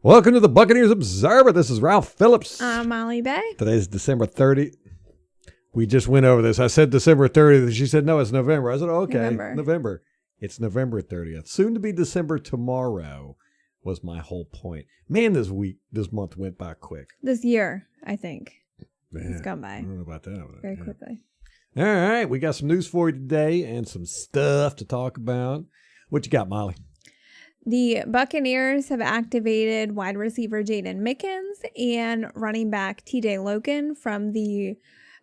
Welcome to the Buccaneers Observer. This is Ralph Phillips. I'm Molly Bay. Today's December 30th. We just went over this. I said December 30th. She said, no, it's November. I said, oh, okay, November. It's November 30th. Soon to be December tomorrow was my whole point. Man, this month went by quick. This year, I think. Man, it's gone by. I don't know about that. Very quickly. All right. We got some news for you today and some stuff to talk about. What you got, Molly? The Buccaneers have activated wide receiver Jayden Mickens and running back TJ Logan from the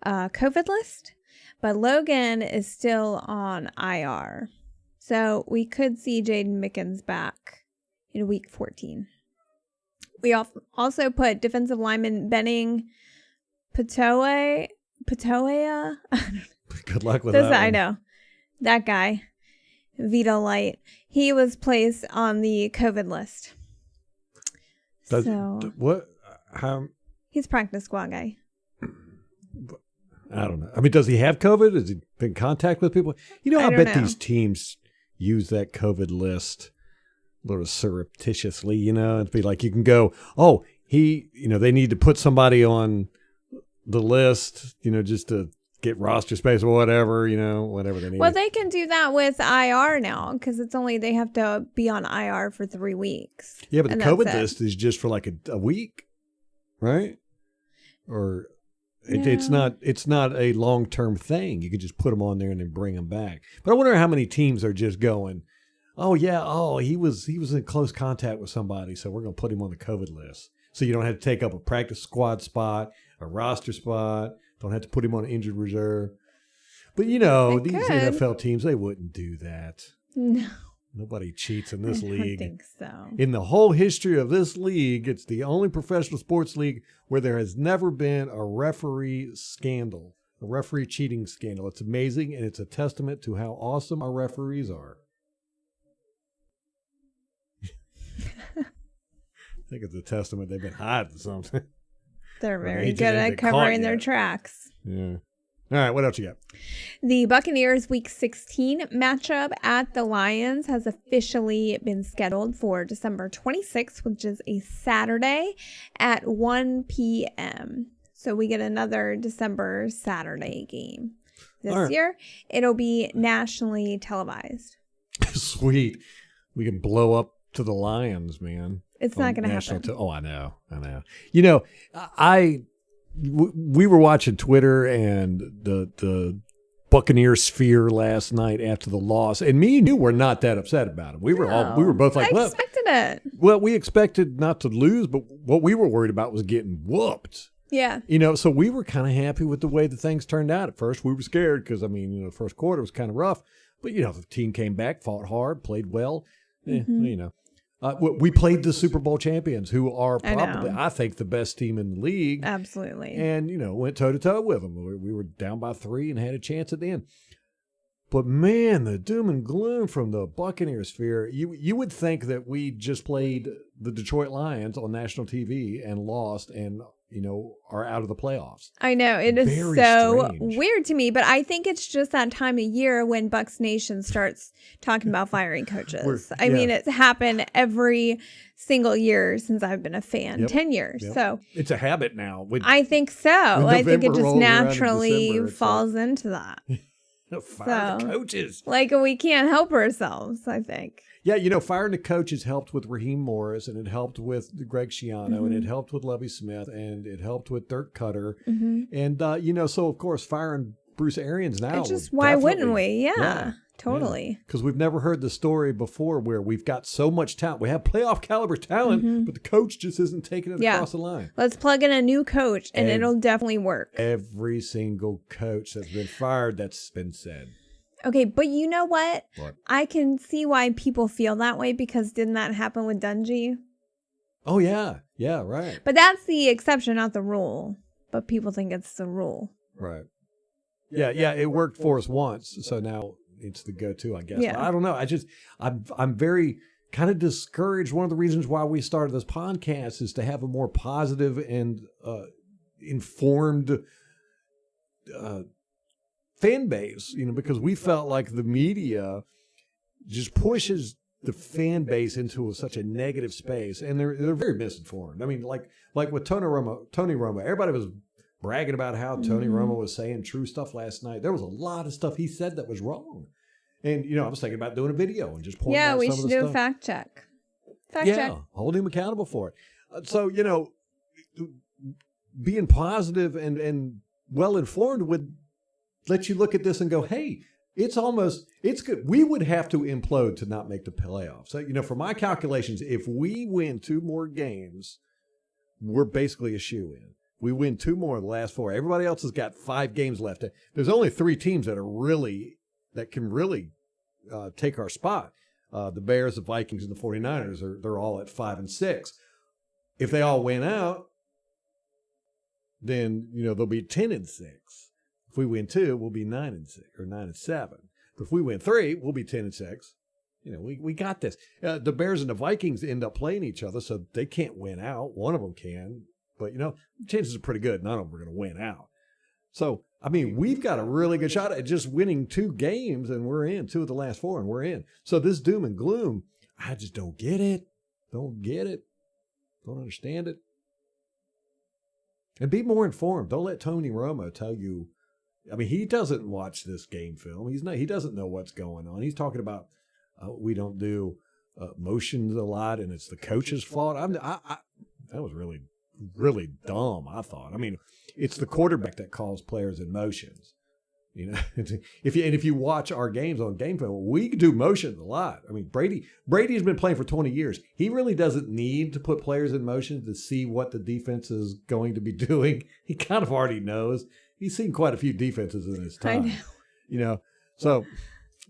COVID list, but Logan is still on IR. So we could see Jayden Mickens back in week 14. We also put defensive lineman Benning Patoa. Good luck with that. I know. That guy. Vita Light. He was placed on the COVID list. What? How? He's practice squad guy. I don't know. I mean, does he have COVID? Has he been in contact with people? You know, I bet these teams use that COVID list a little surreptitiously, you know, and be like, you can go, oh, they need to put somebody on the list, just to get roster space or whatever, whatever they need. Well, they can do that with IR now because they have to be on IR for 3 weeks. Yeah, but the COVID list is just for like a week, right? Or it's not a long-term thing. You can just put them on there and then bring them back. But I wonder how many teams are just going, he was in close contact with somebody, so we're going to put him on the COVID list. So you don't have to take up a practice squad spot, a roster spot. Don't have to put him on injured reserve. But, these NFL teams, they wouldn't do that. No. Nobody cheats in this league. I don't think so. In the whole history of this league, it's the only professional sports league where there has never been a referee scandal, a referee cheating scandal. It's amazing, and it's a testament to how awesome our referees are. I think it's a testament they've been hiding something. They're very good at covering their tracks. Yeah. All right, what else you got? The Buccaneers Week 16 matchup at the Lions has officially been scheduled for December 26th, which is a Saturday at 1 p.m. So we get another December Saturday game. This year, it'll be nationally televised. Sweet. We can blow up to the Lions, man. It's not going to happen. I know. We were watching Twitter and the Buccaneer sphere last night after the loss, and me and you were not that upset about it. We were both like, I expected it. Well, we expected not to lose, but what we were worried about was getting whooped. Yeah. So we were kind of happy with the way the things turned out. At first, we were scared because, the first quarter was kind of rough. But, the team came back, fought hard, played well. We played the Super Bowl champions, who are probably, I think, the best team in the league. Absolutely. And, went toe-to-toe with them. We were down by 3 and had a chance at the end. But, man, the doom and gloom from the Buccaneers sphere, you would think that we just played the Detroit Lions on national TV and lost and, are out of the playoffs. I know. It is very so strange. Weird to me, but I think it's just that time of year when Bucs Nation starts talking about firing coaches. I mean, it's happened every single year since I've been a fan, 10 years. Yep. So it's a habit now. I think so. I think it just naturally falls into that. Fire the coaches. We can't help ourselves, I think. Yeah, firing the coaches helped with Raheem Morris, and it helped with Greg Schiano, and it helped with Lovie Smith, and it helped with Dirk Cutter. And, so, of course, firing Bruce Arians now. It's just, why wouldn't we? Yeah, totally. Because we've never heard the story before where we've got so much talent. We have playoff caliber talent, but the coach just isn't taking it across the line. Let's plug in a new coach, and it'll definitely work. Every single coach that's been fired, that's been said. Okay, but you know what? I can see why people feel that way because didn't that happen with Dungy? Oh, yeah. Yeah, right. But that's the exception, not the rule. But people think it's the rule. Right. Yeah, it worked for us once, so now it's the go-to, I guess. Yeah. But I don't know. I'm very kind of discouraged. One of the reasons why we started this podcast is to have a more positive and informed fan base, because we felt like the media just pushes the fan base into such a negative space, and they're very misinformed. I mean, like with Tony Romo, everybody was bragging about how Tony Romo was saying true stuff last night. There was a lot of stuff he said that was wrong. And, I was thinking about doing a video and just pointing out some of the stuff. Yeah, we should do a fact check. Check. Hold him accountable for it. So, being positive and well-informed would let you look at this and go, hey, it's good. We would have to implode to not make the playoffs. So, for my calculations, if we win 2 more games, we're basically a shoo-in. We win 2 more of the last 4. Everybody else has got 5 games left. There's only 3 teams that can really take our spot. The Bears, the Vikings, and the 49ers, they're all at 5 and 6. If they all win out, then, they'll be 10 and 6. If we win 2, we'll be 9 and 6 or 9 and 7. But if we win 3, we'll be 10 and 6. We got this. The Bears and the Vikings end up playing each other, so they can't win out. One of them can. But, chances are pretty good. None of them are going to win out. So, we've got a really good shot at just winning 2 games, and we're in 2 of the last 4, and we're in. So this doom and gloom, I just don't get it. Don't get it. Don't understand it. And be more informed. Don't let Tony Romo tell you. He doesn't watch this game film. He doesn't know what's going on. He's talking about we don't do motions a lot, and it's the coach's fault. That was really, really dumb, I thought. It's the quarterback that calls players in motions. If you watch our games on game film, we do motions a lot. Brady's been playing for 20 years. He really doesn't need to put players in motion to see what the defense is going to be doing. He kind of already knows. He's seen quite a few defenses in his time. I know. So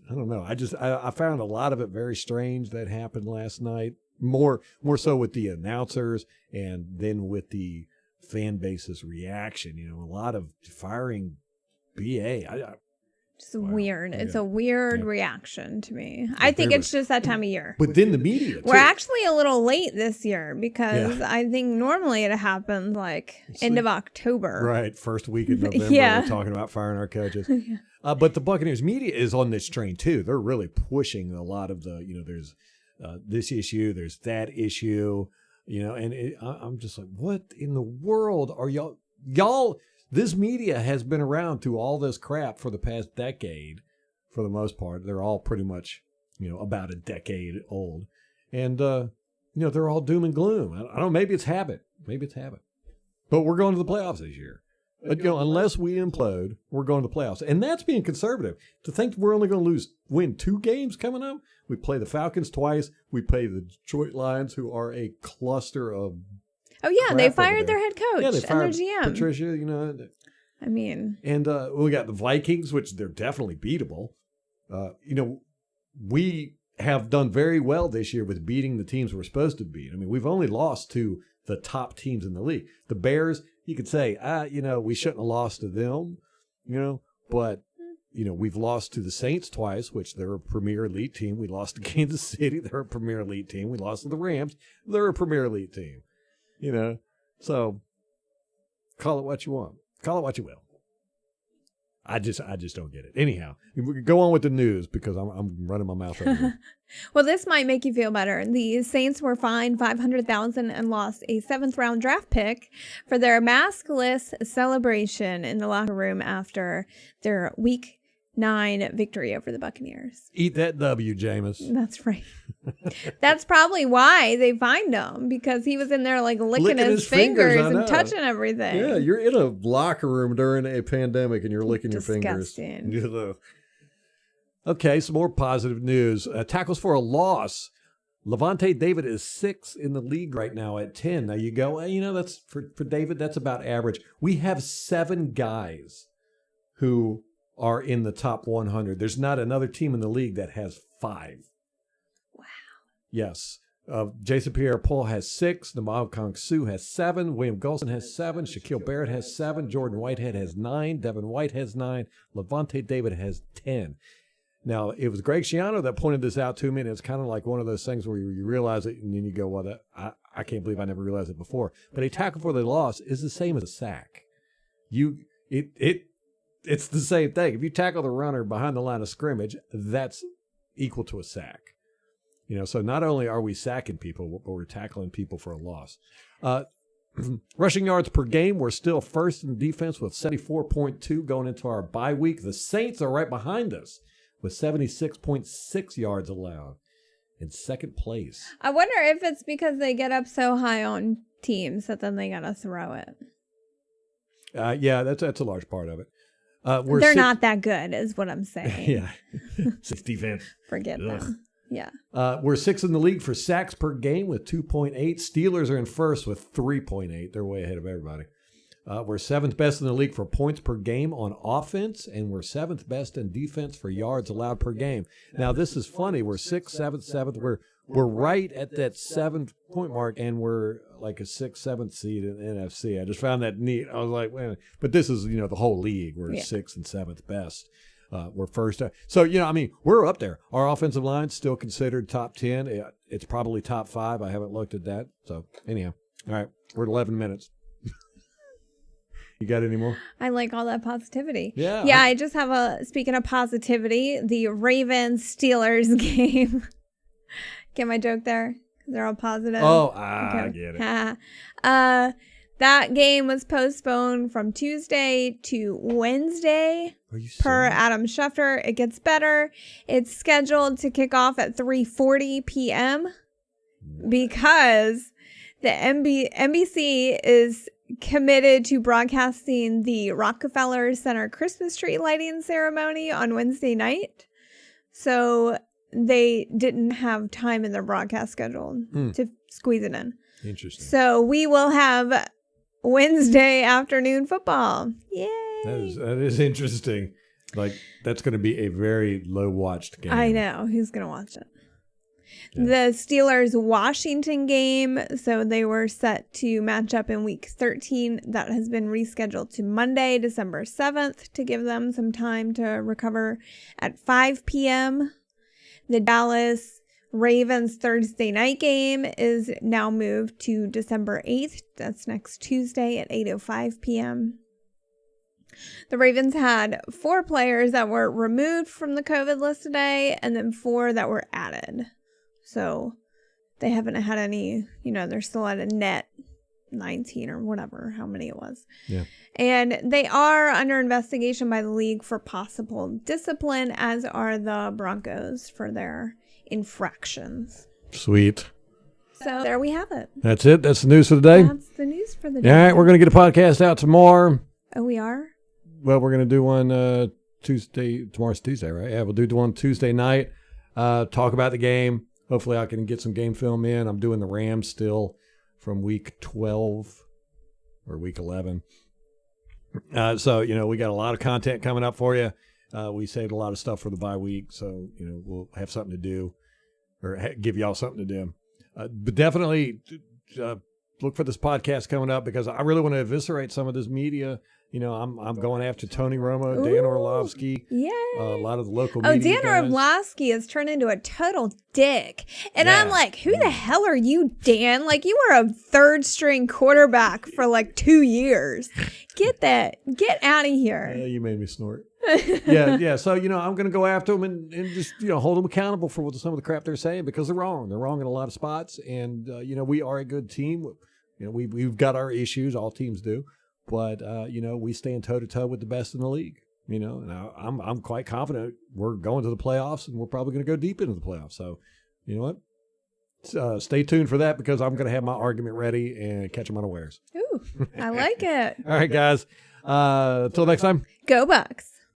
I don't know. I found a lot of it very strange that happened last night. More so with the announcers and then with the fan base's reaction. A lot of firing BA. It's weird. It's a weird reaction to me. I think it's just that time of year. But then the media, too. We're actually a little late this year because I think normally it happens end of October. Right. First week of November, we're talking about firing our coaches. But the Buccaneers media is on this train, too. They're really pushing a lot of the, there's this issue, there's that issue, and I'm just like, what in the world are y'all? This media has been around through all this crap for the past decade, for the most part. They're all pretty much, about a decade old. And, they're all doom and gloom. I don't know, maybe it's habit. But we're going to the playoffs this year. Unless we implode, we're going to the playoffs. And that's being conservative. To think we're only going to win 2 games coming up. We play the Falcons twice. We play the Detroit Lions, who are a cluster of Oh, yeah, they fired their head coach they fired and their GM. Patricia, And we got the Vikings, which they're definitely beatable. We have done very well this year with beating the teams we're supposed to beat. We've only lost to the top teams in the league. The Bears, you could say, we shouldn't have lost to them, but, we've lost to the Saints twice, which they're a premier elite team. We lost to Kansas City. They're a premier elite team. We lost to the Rams. They're a premier elite team. So call it what you want. Call it what you will. I just don't get it. Anyhow, we can go on with the news because I'm running my mouth over here. Well, this might make you feel better. The Saints were fined $500,000 and lost a 7th-round draft pick for their maskless celebration in the locker room after their Week 9 victory over the Buccaneers. Eat that W, Jameis. That's right. That's probably why they fined him, because he was in there licking his fingers and touching everything. Yeah, you're in a locker room during a pandemic and you're licking your fingers. Disgusting. Okay, some more positive news. Tackles for a loss. Levante David is 6th in the league right now at 10. Now you go, that's for David, that's about average. We have 7 guys who are in the top 100. There's not another team in the league that has 5. Wow. Yes. Jason Pierre-Paul has 6. Namal Kong-Su has 7. William Golson has 7. Shaquille Barrett has 7. Jordan Whitehead has 9. Devin White has 9. Levante David has 10. Now, it was Greg Schiano that pointed this out to me, and it's kind of like one of those things where you realize it, and then you go, well, I can't believe I never realized it before. But a tackle for the loss is the same as a sack. It's the same thing. If you tackle the runner behind the line of scrimmage, that's equal to a sack. So not only are we sacking people, but we're tackling people for a loss. Rushing yards per game, we're still first in defense with 74.2 going into our bye week. The Saints are right behind us with 76.6 yards allowed in second place. I wonder if it's because they get up so high on teams that then they got to throw it. Yeah, that's a large part of it. They're not that good, is what I'm saying. Yeah. Six defense. Forget them. Yeah. We're sixth in the league for sacks per game with 2.8. Steelers are in first with 3.8. They're way ahead of everybody. We're seventh best in the league for points per game on offense, and we're seventh best in defense for yards allowed per game. Now, this is funny. We're sixth, seventh, seventh. We're right at that 7-point mark, and we're like a 6th, 7th seed in the NFC. I just found that neat. I was like, wait, but this is, the whole league. We're 6th and 7th best. We're first. So, we're up there. Our offensive line's still considered top 10. It's probably top 5. I haven't looked at that. So, anyhow. All right. We're at 11 minutes. You got any more? I like all that positivity. Yeah. Yeah, I just have speaking of positivity, the Ravens-Steelers game. Get my joke there? They're all positive. Oh, I get it. That game was postponed from Tuesday to Wednesday. Are you serious? Per Adam Schefter. It gets better. It's scheduled to kick off at 3:40 p.m. because the NBC is committed to broadcasting the Rockefeller Center Christmas tree lighting ceremony on Wednesday night. So they didn't have time in their broadcast schedule to squeeze it in. Interesting. So we will have Wednesday afternoon football. Yay. That is interesting. Like, that's going to be a very low watched game. I know. Who's going to watch it? Yeah. The Steelers-Washington game, so they were set to match up in Week 13. That has been rescheduled to Monday, December 7th, to give them some time to recover at 5 p.m. The Dallas Ravens Thursday night game is now moved to December 8th. That's next Tuesday at 8:05 p.m. The Ravens had 4 players that were removed from the COVID list today and then 4 that were added. So they haven't had any, they're still at a net 19 or whatever, how many it was. Yeah. And they are under investigation by the league for possible discipline, as are the Broncos for their infractions. Sweet. So there we have it. That's it. That's the news for the day. That's the news for the day. All right. We're going to get a podcast out tomorrow. Oh, we are? Well, we're going to do one Tuesday. Tomorrow's Tuesday, right? Yeah, we'll do one Tuesday night. Talk about the game. Hopefully I can get some game film in. I'm doing the Rams still from week 12 or week 11. So, we got a lot of content coming up for you. We saved a lot of stuff for the bye week. So, we'll have something to do or give y'all something to do. But definitely look for this podcast coming up because I really want to eviscerate some of this media. I'm going after Tony Romo, Dan Orlovsky, Yay. A lot of the local media Dan guys. Orlovsky has turned into a total dick. And Yeah. I'm like, who the hell are you, Dan? Like, you were a 3rd-string quarterback for 2 years. Get out of here. You made me snort. Yeah. So, I'm going to go after them and just, hold them accountable for some of the crap they're saying because they're wrong. They're wrong in a lot of spots. And, we are a good team. We've got our issues. All teams do. But, we stand toe-to-toe with the best in the league, and I'm quite confident we're going to the playoffs and we're probably going to go deep into the playoffs. So, you know what? Stay tuned for that because I'm going to have my argument ready and catch them unawares. Ooh, I like it. All right, guys. Until next time. Go Bucs.